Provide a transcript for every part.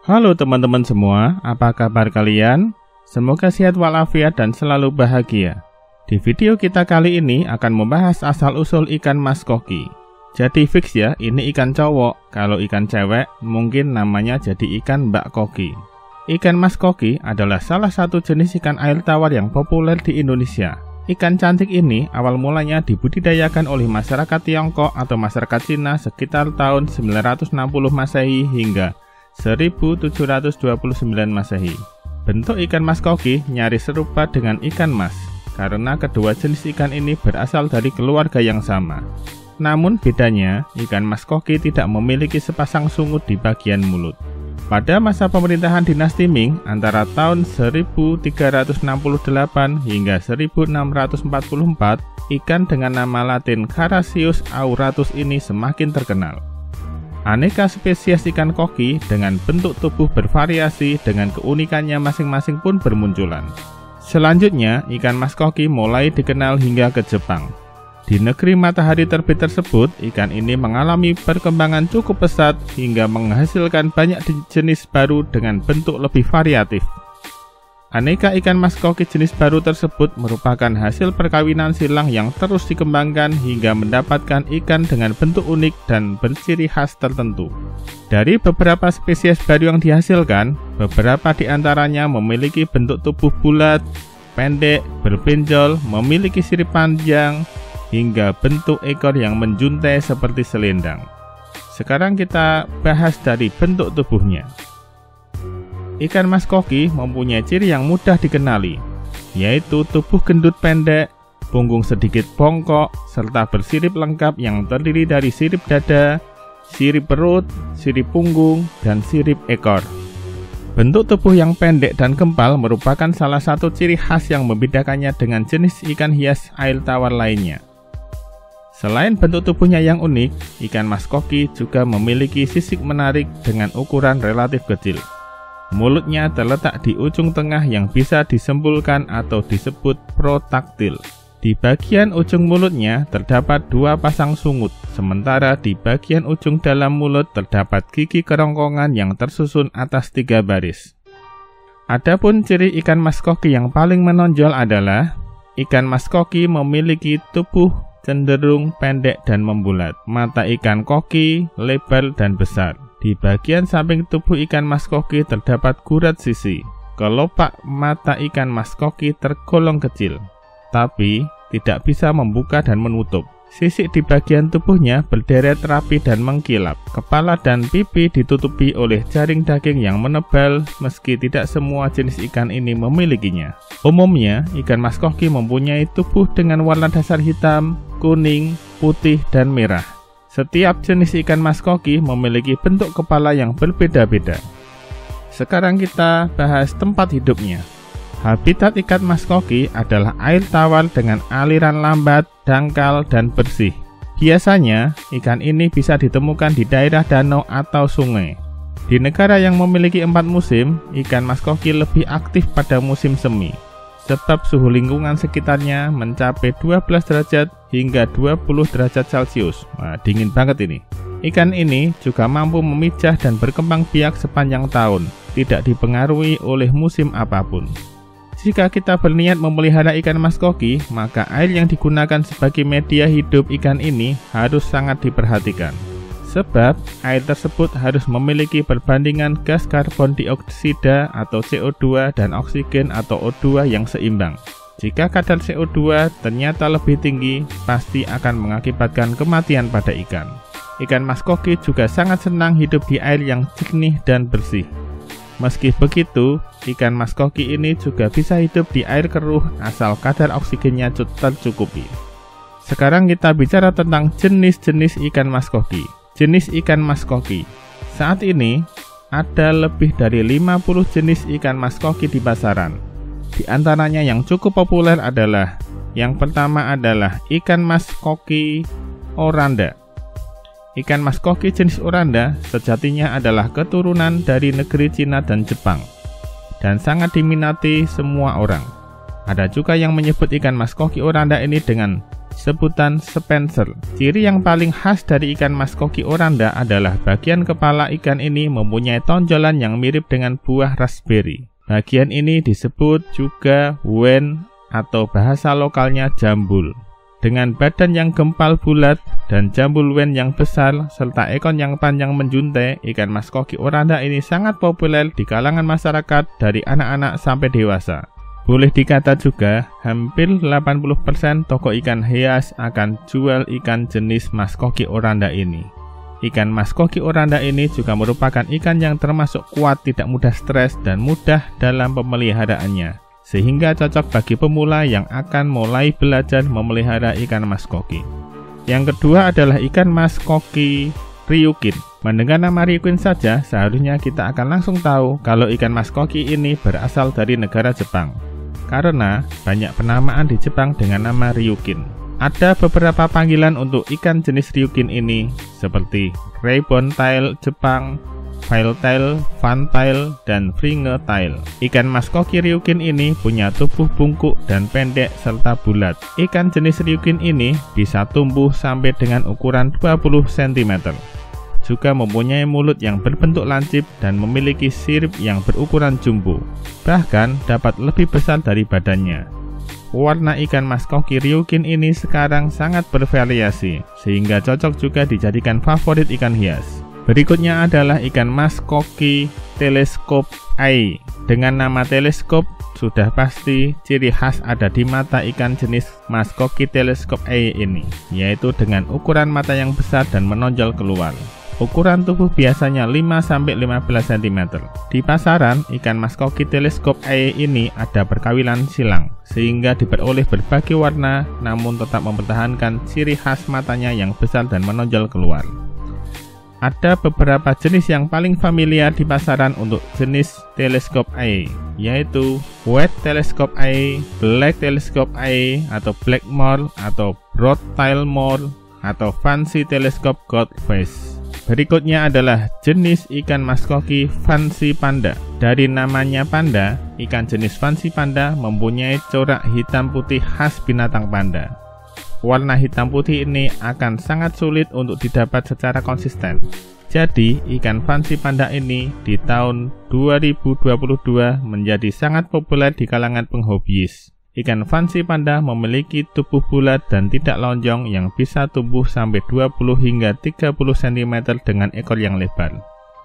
Halo teman-teman semua, apa kabar kalian? Semoga sehat walafiat dan selalu bahagia. Di video kita kali ini akan membahas asal-usul ikan mas koki. Jadi fix ya, ini ikan cowok. Kalau ikan cewek, mungkin namanya jadi ikan mbak koki. Ikan mas koki adalah salah satu jenis ikan air tawar yang populer di Indonesia. Ikan cantik ini awal mulanya dibudidayakan oleh masyarakat Tiongkok atau masyarakat Cina sekitar tahun 960 Masehi hingga 1729 Masehi. Bentuk ikan mas koki nyaris serupa dengan ikan mas, karena kedua jenis ikan ini berasal dari keluarga yang sama. Namun bedanya, ikan mas koki tidak memiliki sepasang sungut di bagian mulut. Pada masa pemerintahan dinasti Ming antara tahun 1368 hingga 1644, ikan dengan nama latin Carassius auratus ini semakin terkenal. Aneka spesies ikan koki dengan bentuk tubuh bervariasi dengan keunikannya masing-masing pun bermunculan. Selanjutnya, ikan mas koki mulai dikenal hingga ke Jepang. Di negeri matahari terbit tersebut, ikan ini mengalami perkembangan cukup pesat hingga menghasilkan banyak jenis baru dengan bentuk lebih variatif. Aneka ikan mas koki jenis baru tersebut merupakan hasil perkawinan silang yang terus dikembangkan hingga mendapatkan ikan dengan bentuk unik dan berciri khas tertentu. Dari beberapa spesies baru yang dihasilkan, beberapa di antaranya memiliki bentuk tubuh bulat, pendek, berbenjol, memiliki sirip panjang, hingga bentuk ekor yang menjuntai seperti selendang. Sekarang kita bahas dari bentuk tubuhnya. Ikan mas koki mempunyai ciri yang mudah dikenali, yaitu tubuh gendut pendek, punggung sedikit bongkok, serta bersirip lengkap yang terdiri dari sirip dada, sirip perut, sirip punggung, dan sirip ekor. Bentuk tubuh yang pendek dan gempal merupakan salah satu ciri khas yang membedakannya dengan jenis ikan hias air tawar lainnya. Selain bentuk tubuhnya yang unik, ikan mas koki juga memiliki sisik menarik dengan ukuran relatif kecil. Mulutnya terletak di ujung tengah yang bisa disembulkan atau disebut protaktil. Di bagian ujung mulutnya terdapat dua pasang sungut, sementara di bagian ujung dalam mulut terdapat gigi kerongkongan yang tersusun atas 3 baris. Adapun ciri ikan mas koki yang paling menonjol adalah ikan mas koki memiliki tubuh cenderung pendek dan membulat. Mata ikan koki lebar dan besar. Di bagian samping tubuh ikan mas koki terdapat gurat sisi. Kelopak mata ikan mas koki tergolong kecil, tapi tidak bisa membuka dan menutup. Sisik di bagian tubuhnya berderet rapi dan mengkilap. Kepala dan pipi ditutupi oleh jaring daging yang menebal, meski tidak semua jenis ikan ini memilikinya. Umumnya, ikan mas koki mempunyai tubuh dengan warna dasar hitam, kuning, putih, dan merah. Setiap jenis ikan mas koki memiliki bentuk kepala yang berbeda-beda. Sekarang kita bahas tempat hidupnya. Habitat ikan mas koki adalah air tawar dengan aliran lambat, dangkal, dan bersih. Biasanya, ikan ini bisa ditemukan di daerah danau atau sungai. Di negara yang memiliki 4 musim, ikan mas koki lebih aktif pada musim semi, sebab suhu lingkungan sekitarnya mencapai 12 derajat hingga 20 derajat Celcius. Wah, dingin banget ini. Ikan ini juga mampu memijah dan berkembang biak sepanjang tahun, tidak dipengaruhi oleh musim apapun. Jika kita berniat memelihara ikan mas koki, maka air yang digunakan sebagai media hidup ikan ini harus sangat diperhatikan. Sebab, air tersebut harus memiliki perbandingan gas karbon dioksida atau CO2 dan oksigen atau O2 yang seimbang. Jika kadar CO2 ternyata lebih tinggi, pasti akan mengakibatkan kematian pada ikan. Ikan mas koki juga sangat senang hidup di air yang jernih dan bersih. Meski begitu, ikan mas koki ini juga bisa hidup di air keruh asal kadar oksigennya tercukupi. Sekarang kita bicara tentang jenis-jenis ikan mas koki. Jenis ikan mas koki. Saat ini, ada lebih dari 50 jenis ikan mas koki di pasaran. Di antaranya yang cukup populer adalah, yang pertama adalah ikan mas koki oranda. Ikan mas koki jenis oranda sejatinya adalah keturunan dari negeri Cina dan Jepang, dan sangat diminati semua orang. Ada juga yang menyebut ikan mas koki oranda ini dengan sebutan Spencer. Ciri yang paling khas dari ikan mas koki oranda adalah bagian kepala ikan ini mempunyai tonjolan yang mirip dengan buah raspberry. Bagian ini disebut juga wen atau bahasa lokalnya jambul. Dengan badan yang gempal bulat dan jambul wen yang besar serta ekor yang panjang menjuntai, ikan mas koki oranda ini sangat populer di kalangan masyarakat dari anak-anak sampai dewasa. Boleh dikata juga, hampir 80% toko ikan hias akan jual ikan jenis mas koki oranda ini. Ikan mas koki oranda ini juga merupakan ikan yang termasuk kuat, tidak mudah stres, dan mudah dalam pemeliharaannya, sehingga cocok bagi pemula yang akan mulai belajar memelihara ikan mas koki. Yang kedua adalah ikan mas koki ryukin. Mendengar nama ryukin saja, seharusnya kita akan langsung tahu kalau ikan mas koki ini berasal dari negara Jepang, karena banyak penamaan di Jepang dengan nama ryukin. Ada beberapa panggilan untuk ikan jenis ryukin ini, seperti ribbon tail Jepang, Failtail, Fantail, dan Fringetail. Ikan mas koki ryukin ini punya tubuh bungkuk dan pendek serta bulat. Ikan jenis ryukin ini bisa tumbuh sampai dengan ukuran 20 cm. Juga mempunyai mulut yang berbentuk lancip dan memiliki sirip yang berukuran jumbo. Bahkan dapat lebih besar dari badannya. Warna ikan mas koki ryukin ini sekarang sangat bervariasi, sehingga cocok juga dijadikan favorit ikan hias. Berikutnya adalah ikan mas koki teleskop eye. Dengan nama teleskop, sudah pasti ciri khas ada di mata ikan jenis mas koki teleskop eye ini, yaitu dengan ukuran mata yang besar dan menonjol keluar. Ukuran tubuh biasanya 5-15 cm. Di pasaran, ikan mas koki teleskop eye ini ada perkawinan silang, sehingga diperoleh berbagai warna, namun tetap mempertahankan ciri khas matanya yang besar dan menonjol keluar. Ada beberapa jenis yang paling familiar di pasaran untuk jenis teleskop eye, yaitu white teleskop eye, black teleskop eye, atau blackmore, atau broad-tail more, atau fancy teleskop goldfish. Berikutnya adalah jenis ikan mas koki fancy panda. Dari namanya panda, ikan jenis fancy panda mempunyai corak hitam putih khas binatang panda. Warna hitam putih ini akan sangat sulit untuk didapat secara konsisten. Jadi, ikan fancy panda ini di tahun 2022 menjadi sangat populer di kalangan penghobiis. Ikan fancy panda memiliki tubuh bulat dan tidak lonjong yang bisa tumbuh sampai 20 hingga 30 cm dengan ekor yang lebar.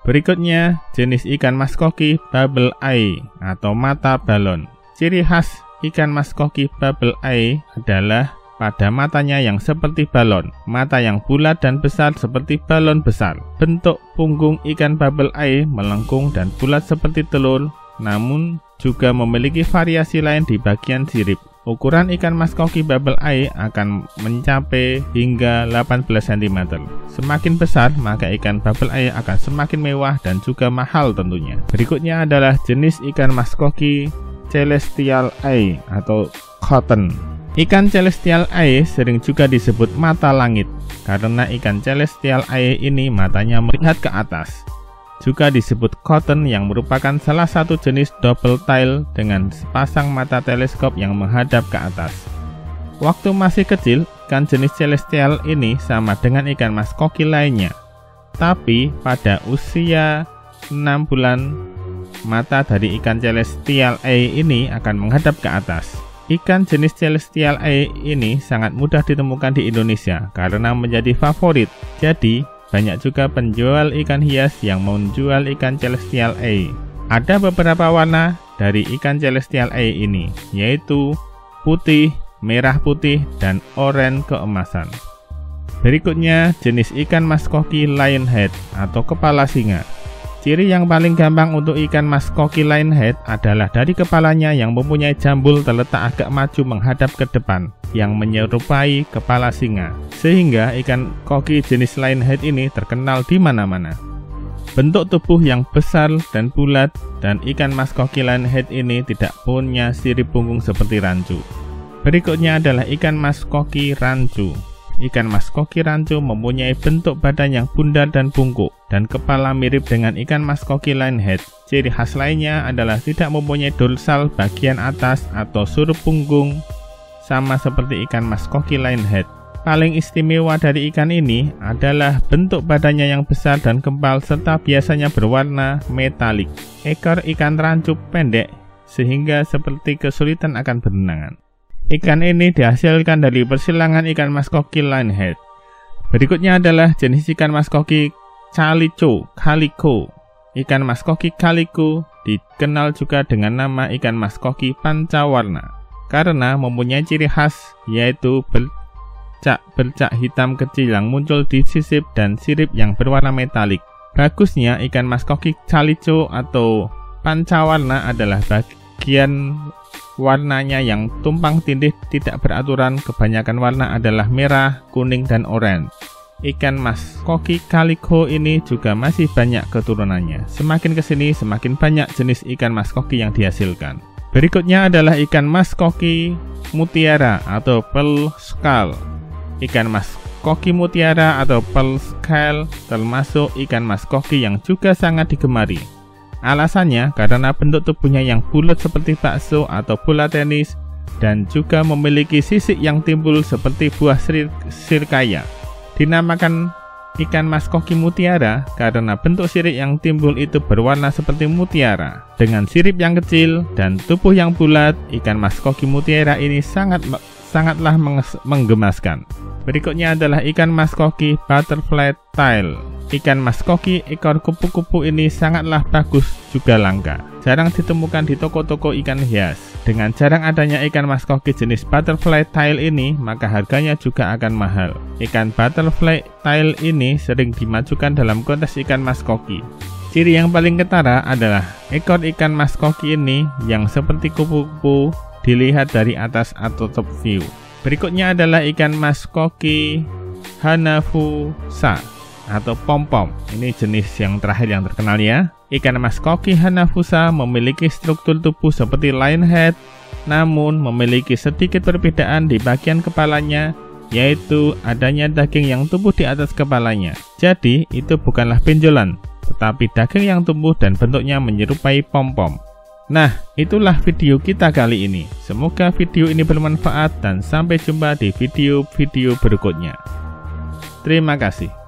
Berikutnya, jenis ikan mas koki bubble eye atau mata balon. Ciri khas ikan mas koki bubble eye adalah pada matanya yang seperti balon, mata yang bulat dan besar seperti balon besar. Bentuk punggung ikan bubble eye melengkung dan bulat seperti telur, namun juga memiliki variasi lain di bagian sirip. Ukuran ikan mas koki bubble eye akan mencapai hingga 18 cm. Semakin besar, maka ikan bubble eye akan semakin mewah dan juga mahal tentunya. Berikutnya adalah jenis ikan mas koki celestial eye atau cotton. Ikan celestial eye sering juga disebut mata langit, karena ikan celestial eye ini matanya melihat ke atas. Juga disebut cotton yang merupakan salah satu jenis double tail dengan sepasang mata teleskop yang menghadap ke atas. Waktu masih kecil, ikan jenis celestial ini sama dengan ikan mas koki lainnya. Tapi pada usia 6 bulan, mata dari ikan celestial eye ini akan menghadap ke atas. Ikan jenis celestial eye ini sangat mudah ditemukan di Indonesia karena menjadi favorit. Jadi, banyak juga penjual ikan hias yang menjual ikan celestial eye. Ada beberapa warna dari ikan celestial eye ini, yaitu putih, merah putih, dan oranye keemasan. Berikutnya, jenis ikan mas koki lionhead atau kepala singa. Ciri yang paling gampang untuk ikan mas koki lionhead adalah dari kepalanya yang mempunyai jambul terletak agak maju menghadap ke depan yang menyerupai kepala singa, sehingga ikan koki jenis lionhead ini terkenal di mana-mana. Bentuk tubuh yang besar dan bulat, dan ikan mas koki lionhead ini tidak punya sirip punggung seperti rancu. Berikutnya adalah ikan mas koki rancu. Ikan mas koki rancu mempunyai bentuk badan yang bundar dan bungkuk, dan kepala mirip dengan ikan mas koki lionhead. Ciri khas lainnya adalah tidak mempunyai dorsal bagian atas atau surup punggung, sama seperti ikan mas koki lionhead. Paling istimewa dari ikan ini adalah bentuk badannya yang besar dan kempal serta biasanya berwarna metalik. Ekor ikan rancup pendek sehingga seperti kesulitan akan berenangan. Ikan ini dihasilkan dari persilangan ikan mas koki lionhead. Berikutnya adalah jenis ikan mas koki calico calico. Ikan mas koki calico dikenal juga dengan nama ikan mas koki pancawarna karena mempunyai ciri khas yaitu bercak hitam kecil yang muncul di sisip dan sirip yang berwarna metalik. Bagusnya ikan mas koki calico atau pancawarna adalah bagian warnanya yang tumpang tindih tidak beraturan. Kebanyakan warna adalah merah, kuning, dan oranye. Ikan mas koki calico ini juga masih banyak keturunannya. Semakin kesini semakin banyak jenis ikan mas koki yang dihasilkan. Berikutnya adalah ikan mas koki mutiara atau pearl skull. Ikan mas koki mutiara atau pearl skull termasuk ikan mas koki yang juga sangat digemari. Alasannya karena bentuk tubuhnya yang bulat seperti bakso atau bola tenis dan juga memiliki sisik yang timbul seperti buah sirkaya. Dinamakan ikan mas koki mutiara karena bentuk sirip yang timbul itu berwarna seperti mutiara. Dengan sirip yang kecil dan tubuh yang bulat, ikan mas koki mutiara ini sangatlah menggemaskan. Berikutnya adalah ikan mas koki butterfly tail. Ikan mas koki ekor kupu-kupu ini sangatlah bagus juga langka. Jarang ditemukan di toko-toko ikan hias. Dengan jarang adanya ikan mas koki jenis butterfly tail ini, maka harganya juga akan mahal. Ikan butterfly tail ini sering dimajukan dalam kontes ikan mas koki. Ciri yang paling ketara adalah ekor ikan mas koki ini yang seperti kupu-kupu dilihat dari atas atau top view. Berikutnya adalah ikan mas koki hanafusa atau pom-pom. Ini jenis yang terakhir yang terkenal ya. Ikan mas koki hanafusa memiliki struktur tubuh seperti lionhead, namun memiliki sedikit perbedaan di bagian kepalanya, yaitu adanya daging yang tumbuh di atas kepalanya. Jadi itu bukanlah benjolan, tetapi daging yang tumbuh dan bentuknya menyerupai pom-pom. Nah, itulah video kita kali ini. Semoga video ini bermanfaat dan sampai jumpa di video-video berikutnya. Terima kasih.